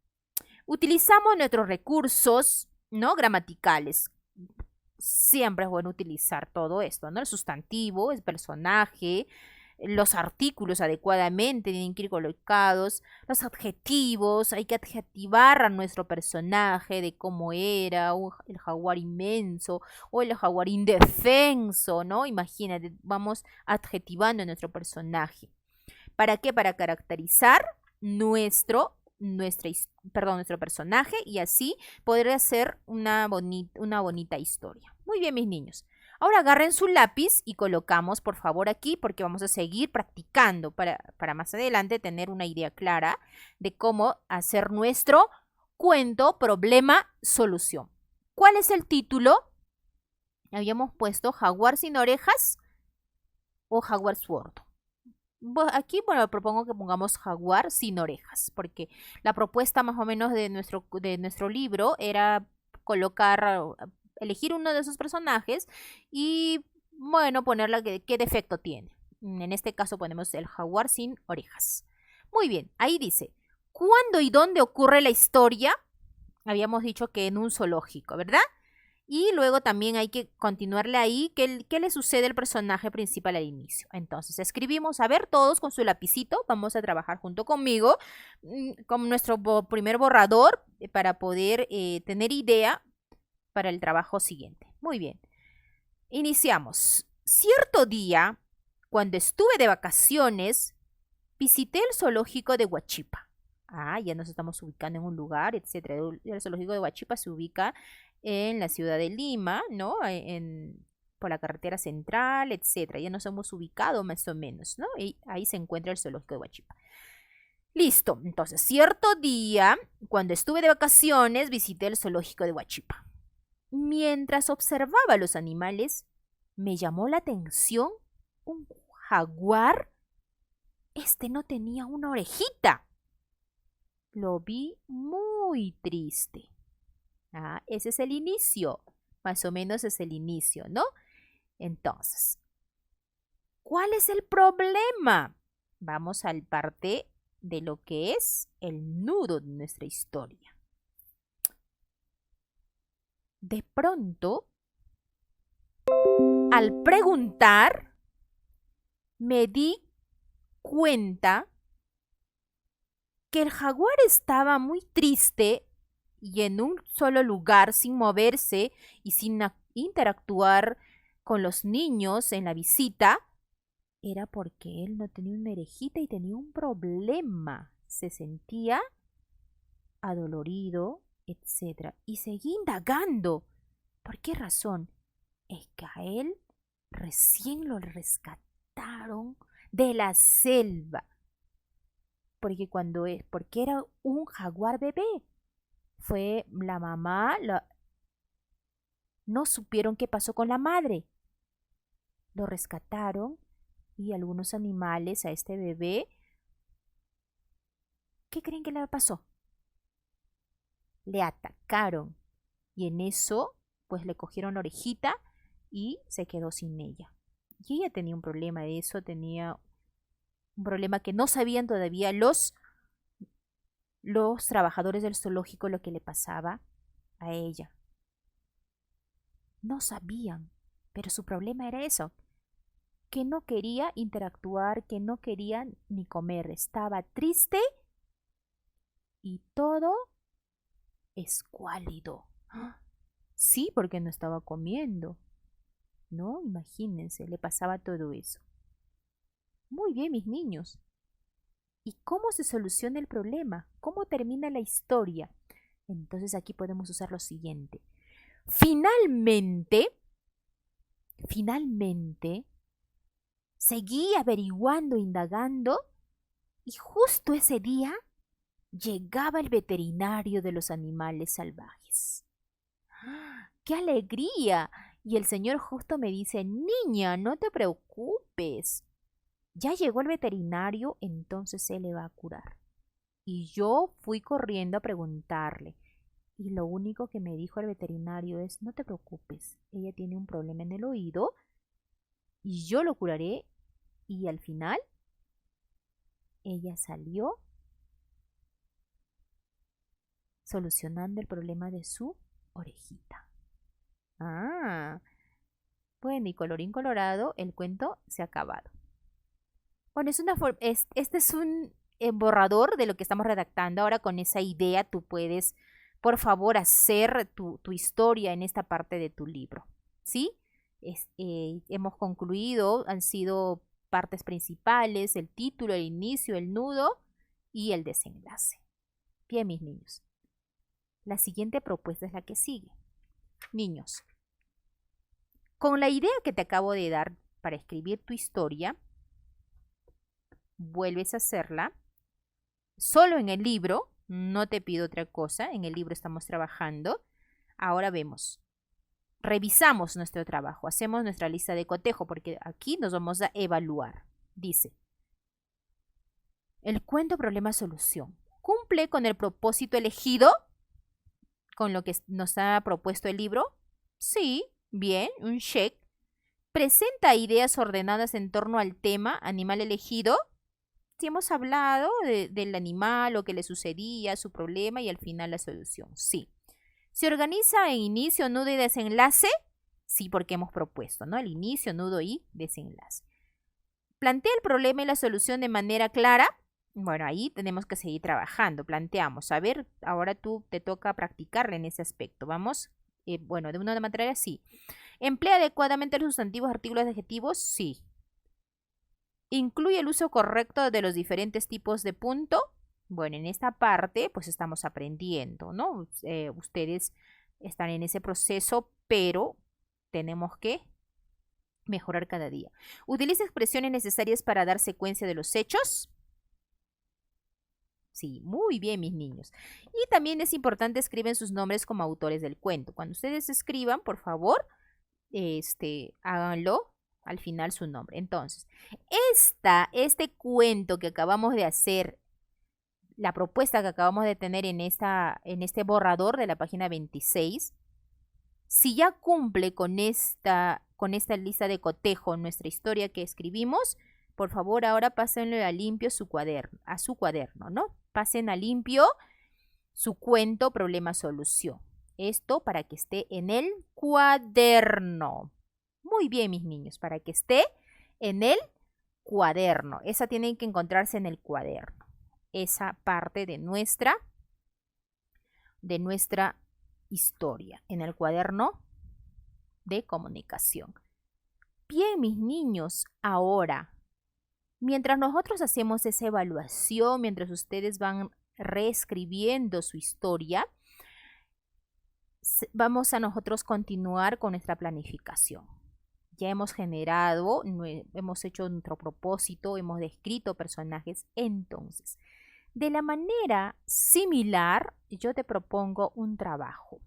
Speaker 1: Utilizamos nuestros recursos, ¿no? Gramaticales. Siempre es bueno utilizar todo esto, ¿no? El sustantivo, el personaje, los artículos adecuadamente tienen que ir colocados, los adjetivos, hay que adjetivar a nuestro personaje de cómo era, el jaguar inmenso o el jaguar indefenso, ¿no? Imagínate, vamos adjetivando a nuestro personaje. ¿Para qué? Para caracterizar nuestro personaje y así poder hacer una bonita historia. Muy bien, mis niños. Ahora agarren su lápiz y colocamos, por favor, aquí porque vamos a seguir practicando para más adelante tener una idea clara de cómo hacer nuestro cuento, problema, solución. ¿Cuál es el título? Habíamos puesto Jaguar sin orejas o Jaguar sordo. Aquí, bueno, propongo que pongamos Jaguar sin orejas, porque la propuesta más o menos de nuestro libro era elegir uno de esos personajes y, bueno, ponerle qué defecto tiene. En este caso ponemos el jaguar sin orejas. Muy bien, ahí dice, ¿cuándo y dónde ocurre la historia? Habíamos dicho que en un zoológico, ¿verdad? Y luego también hay que continuarle ahí qué le sucede al personaje principal al inicio. Entonces escribimos, a ver, todos con su lapicito, vamos a trabajar junto conmigo con nuestro primer borrador para poder tener idea para el trabajo siguiente. Muy bien, iniciamos. Cierto día, cuando estuve de vacaciones, visité el zoológico de Huachipa. Ya nos estamos ubicando en un lugar, etcétera. El zoológico de Huachipa se ubica en la ciudad de Lima, ¿no? Por la carretera central, etcétera. Ya nos hemos ubicado más o menos, ¿no? Y ahí se encuentra el zoológico de Huachipa. Listo. Entonces, cierto día, cuando estuve de vacaciones, visité el zoológico de Huachipa. Mientras observaba los animales, me llamó la atención un jaguar. Este no tenía una orejita. Lo vi muy triste. Ese es el inicio. Más o menos es el inicio, ¿no? Entonces, ¿cuál es el problema? Vamos al parte de lo que es el nudo de nuestra historia. De pronto, al preguntar, me di cuenta que el jaguar estaba muy triste y en un solo lugar sin moverse y sin interactuar con los niños en la visita, era porque él no tenía una orejita y tenía un problema. Se sentía adolorido, etc. Y seguí indagando. ¿Por qué razón? Es que a él recién lo rescataron de la selva. Porque era un jaguar bebé. Fue la mamá, no supieron qué pasó con la madre. Lo rescataron y algunos animales a este bebé, ¿qué creen que le pasó? Le atacaron y en eso pues le cogieron la orejita y se quedó sin ella. Y ella tenía un problema de eso, tenía un problema que no sabían todavía los trabajadores del zoológico lo que le pasaba a ella. No sabían, pero su problema era eso, que no quería interactuar, que no quería ni comer, estaba triste y todo escuálido. Sí, porque no estaba comiendo, ¿no? Imagínense, le pasaba todo eso. Muy bien, mis niños. ¿Y cómo se soluciona el problema? ¿Cómo termina la historia? Entonces aquí podemos usar lo siguiente. Finalmente, seguí averiguando, indagando, y justo ese día llegaba el veterinario de los animales salvajes. ¡Qué alegría! Y el señor justo me dice, niña, no te preocupes. Ya llegó el veterinario, entonces él le va a curar. Y yo fui corriendo a preguntarle. Y lo único que me dijo el veterinario es, no te preocupes, ella tiene un problema en el oído y yo lo curaré. Y al final, ella salió solucionando el problema de su orejita. Bueno, y colorín colorado, el cuento se ha acabado. Bueno, este es un borrador de lo que estamos redactando. Ahora con esa idea tú puedes, por favor, hacer tu historia en esta parte de tu libro. ¿Sí? Hemos concluido, han sido partes principales, el título, el inicio, el nudo y el desenlace. Bien, mis niños. La siguiente propuesta es la que sigue. Niños, con la idea que te acabo de dar para escribir tu historia, vuelves a hacerla solo en el libro, no te pido otra cosa, en el libro estamos trabajando. Ahora vemos, revisamos nuestro trabajo, hacemos nuestra lista de cotejo porque aquí nos vamos a evaluar. Dice, el cuento problema-solución cumple con el propósito elegido, con lo que nos ha propuesto el libro. Sí, bien, un check. Presenta ideas ordenadas en torno al tema animal elegido. Si hemos hablado del animal, lo que le sucedía, su problema y al final la solución. Sí. ¿Se organiza en inicio, nudo y desenlace? Sí, porque hemos propuesto, ¿no? El inicio, nudo y desenlace. ¿Plantea el problema y la solución de manera clara? Bueno, ahí tenemos que seguir trabajando. Planteamos. A ver, ahora tú te toca practicarle en ese aspecto. Vamos. Bueno, de una manera sí. ¿Emplea adecuadamente los sustantivos, artículos, adjetivos? Sí. ¿Incluye el uso correcto de los diferentes tipos de punto? Bueno, en esta parte pues estamos aprendiendo, ¿no? Ustedes están en ese proceso, pero tenemos que mejorar cada día. ¿Utiliza expresiones necesarias para dar secuencia de los hechos? Sí, muy bien, mis niños. Y también es importante escriben sus nombres como autores del cuento. Cuando ustedes escriban, por favor, háganlo al final su nombre. Entonces, este cuento que acabamos de hacer, la propuesta que acabamos de tener en este borrador de la página 26, si ya cumple con esta lista de cotejo nuestra historia que escribimos, por favor ahora pásenlo a limpio su cuaderno, ¿no? Pasen a limpio su cuento problema-solución. Esto para que esté en el cuaderno. Muy bien, mis niños, para que esté en el cuaderno. Esa tiene que encontrarse en el cuaderno. Esa parte de nuestra historia, en el cuaderno de comunicación. Bien, mis niños, ahora, mientras nosotros hacemos esa evaluación, mientras ustedes van reescribiendo su historia, vamos a nosotros continuar con nuestra planificación. Ya hemos generado, hemos hecho nuestro propósito, hemos descrito personajes. Entonces, de la manera similar, yo te propongo un trabajo.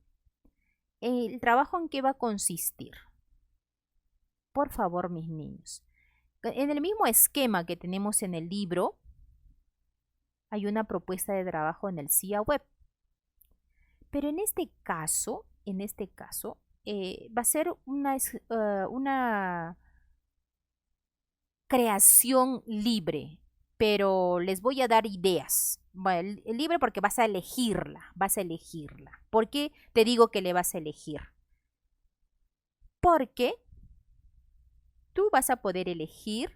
Speaker 1: ¿El trabajo en qué va a consistir? Por favor, mis niños. En el mismo esquema que tenemos en el libro, hay una propuesta de trabajo en el CIA web. Pero en este caso, va a ser una creación libre, pero les voy a dar ideas. Bueno, libre porque vas a elegirla. ¿Por qué te digo que le vas a elegir? Porque tú vas a poder elegir,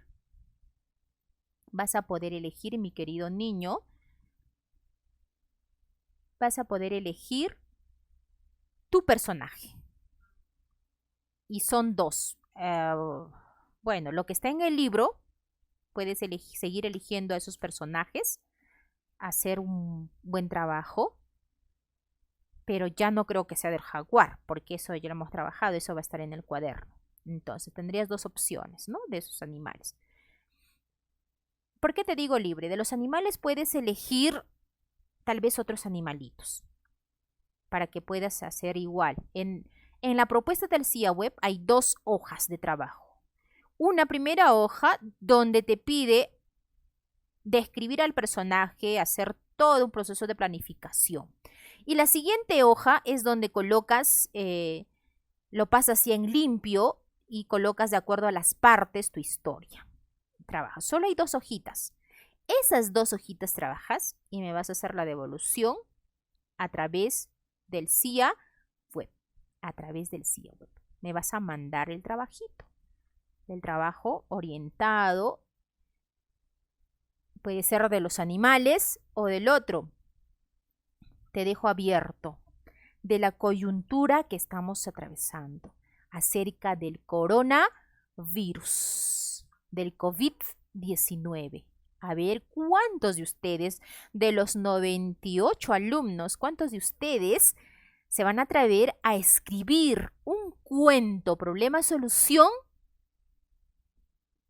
Speaker 1: mi querido niño, vas a poder elegir tu personaje. Y son dos. Bueno, lo que está en el libro, puedes seguir eligiendo a esos personajes, hacer un buen trabajo, pero ya no creo que sea del jaguar, porque eso ya lo hemos trabajado, eso va a estar en el cuaderno. Entonces, tendrías dos opciones, ¿no? De esos animales. ¿Por qué te digo libre? De los animales puedes elegir tal vez otros animalitos para que puedas hacer igual. En la propuesta del CIA web hay dos hojas de trabajo. Una primera hoja donde te pide describir al personaje, hacer todo un proceso de planificación. Y la siguiente hoja es donde colocas, lo pasas así en limpio y colocas de acuerdo a las partes tu historia. Trabajas. Solo hay dos hojitas. Esas dos hojitas trabajas y me vas a hacer la devolución a través del CIA web. Me vas a mandar el trabajito. El trabajo orientado Puede ser de los animales o del otro. Te dejo abierto. De la coyuntura que estamos atravesando. Acerca del coronavirus. Del COVID-19. A ver, ¿cuántos de ustedes, de los 98 alumnos, cuántos de ustedes se van a atrever a escribir un cuento, problema-solución,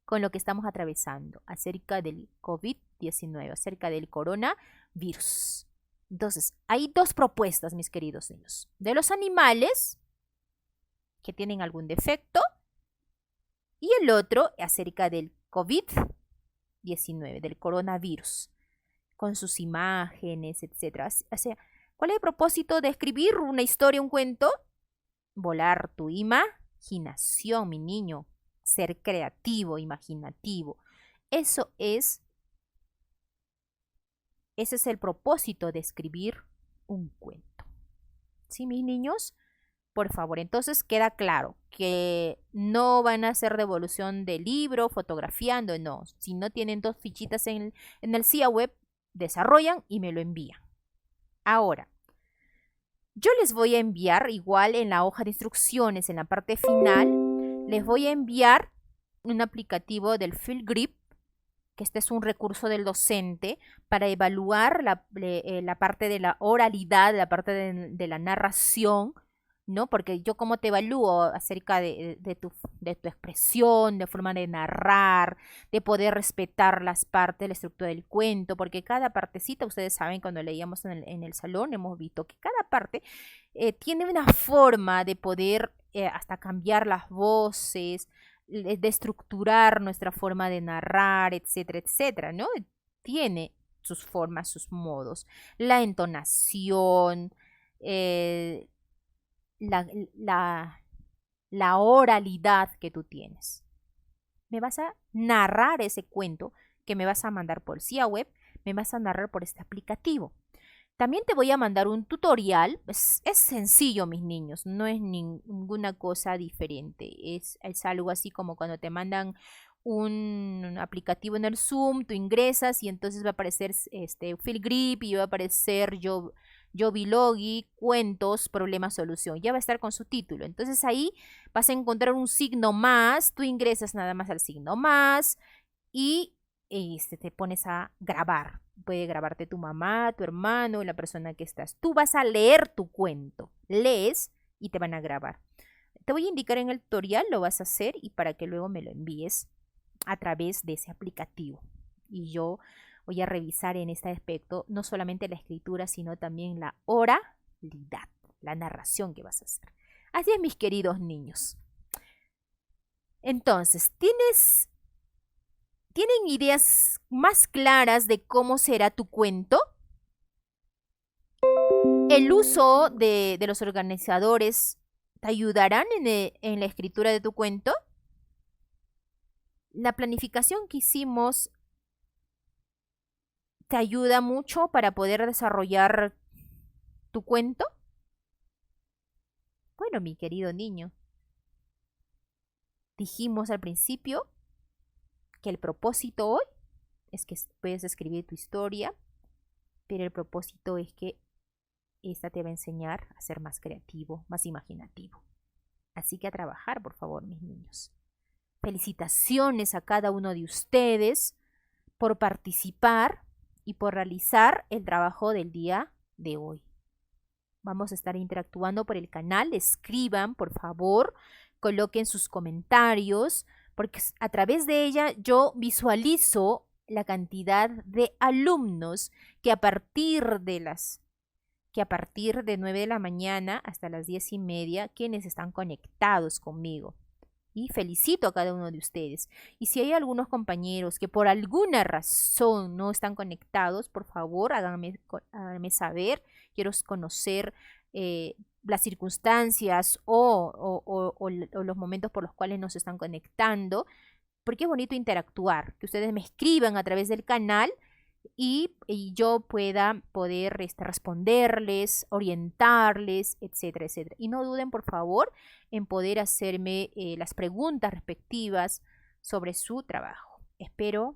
Speaker 1: con lo que estamos atravesando acerca del COVID-19, acerca del coronavirus? Entonces, hay dos propuestas, mis queridos niños. De los animales que tienen algún defecto y el otro acerca del COVID-19, del coronavirus, con sus imágenes, etc. O sea, ¿cuál es el propósito de escribir una historia, un cuento? Volar tu imaginación, mi niño. Ser creativo, imaginativo. Ese es el propósito de escribir un cuento. ¿Sí, mis niños? Por favor, entonces queda claro que no van a hacer devolución de libro, fotografiando, no. Si no tienen 2 fichitas en el CIA web, desarrollan y me lo envían. Ahora, yo les voy a enviar igual en la hoja de instrucciones, en la parte final, les voy a enviar un aplicativo del Fieldgrip, que este es un recurso del docente para evaluar la parte de la oralidad, la parte de la narración, ¿no? Porque yo como te evalúo acerca de tu expresión, de forma de narrar, de poder respetar las partes, la estructura del cuento, porque cada partecita, ustedes saben, cuando leíamos en el salón, hemos visto que cada parte tiene una forma de poder hasta cambiar las voces, de estructurar nuestra forma de narrar, etcétera, etcétera, ¿no? Tiene sus formas, sus modos, la entonación, la oralidad que tú tienes. Me vas a narrar ese cuento que me vas a mandar por CIA web, me vas a narrar por este aplicativo. También te voy a mandar un tutorial. Es sencillo, mis niños, no es ninguna cosa diferente. Es algo así como cuando te mandan un aplicativo en el Zoom, tú ingresas y entonces va a aparecer Fieldgrip y va a aparecer Yobilogi, cuentos, problema, solución. Ya va a estar con su título. Entonces ahí vas a encontrar un signo más, tú ingresas nada más al signo más y te pones a grabar. Puede grabarte tu mamá, tu hermano, la persona que estás. Tú vas a leer tu cuento. Lees y te van a grabar. Te voy a indicar en el tutorial, lo vas a hacer y para que luego me lo envíes a través de ese aplicativo. Y yo voy a revisar en este aspecto no solamente la escritura, sino también la oralidad, la narración que vas a hacer. Así es, mis queridos niños. Entonces, ¿tienen ideas más claras de cómo será tu cuento? ¿El uso de los organizadores te ayudarán en la escritura de tu cuento? ¿La planificación que hicimos te ayuda mucho para poder desarrollar tu cuento? Bueno, mi querido niño, dijimos al principio que el propósito hoy es que puedes escribir tu historia, pero el propósito es que esta te va a enseñar a ser más creativo, más imaginativo. Así que a trabajar, por favor, mis niños. Felicitaciones a cada uno de ustedes por participar y por realizar el trabajo del día de hoy. Vamos a estar interactuando por el canal. Escriban, por favor, coloquen sus comentarios, porque a través de ella yo visualizo la cantidad de alumnos que a partir de 9 de la mañana hasta las 10:30, quienes están conectados conmigo. Y felicito a cada uno de ustedes. Y si hay algunos compañeros que por alguna razón no están conectados, por favor, háganme saber. Quiero conocer las circunstancias o los momentos por los cuales nos están conectando, porque es bonito interactuar, que ustedes me escriban a través del canal y yo pueda poder responderles, orientarles, etcétera, etcétera. Y no duden, por favor, en poder hacerme las preguntas respectivas sobre su trabajo. Espero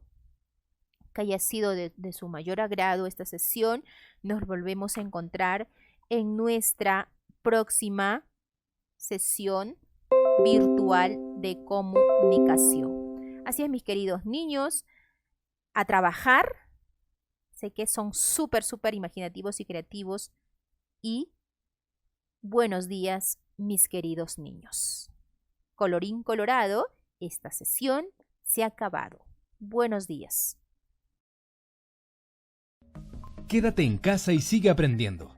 Speaker 1: que haya sido de su mayor agrado esta sesión. Nos volvemos a encontrar en nuestra próxima sesión virtual de comunicación. Así es, mis queridos niños, a trabajar. Sé que son súper imaginativos y creativos. Y buenos días, mis queridos niños. Colorín colorado, esta sesión se ha acabado. Buenos días.
Speaker 6: Quédate en casa y sigue aprendiendo.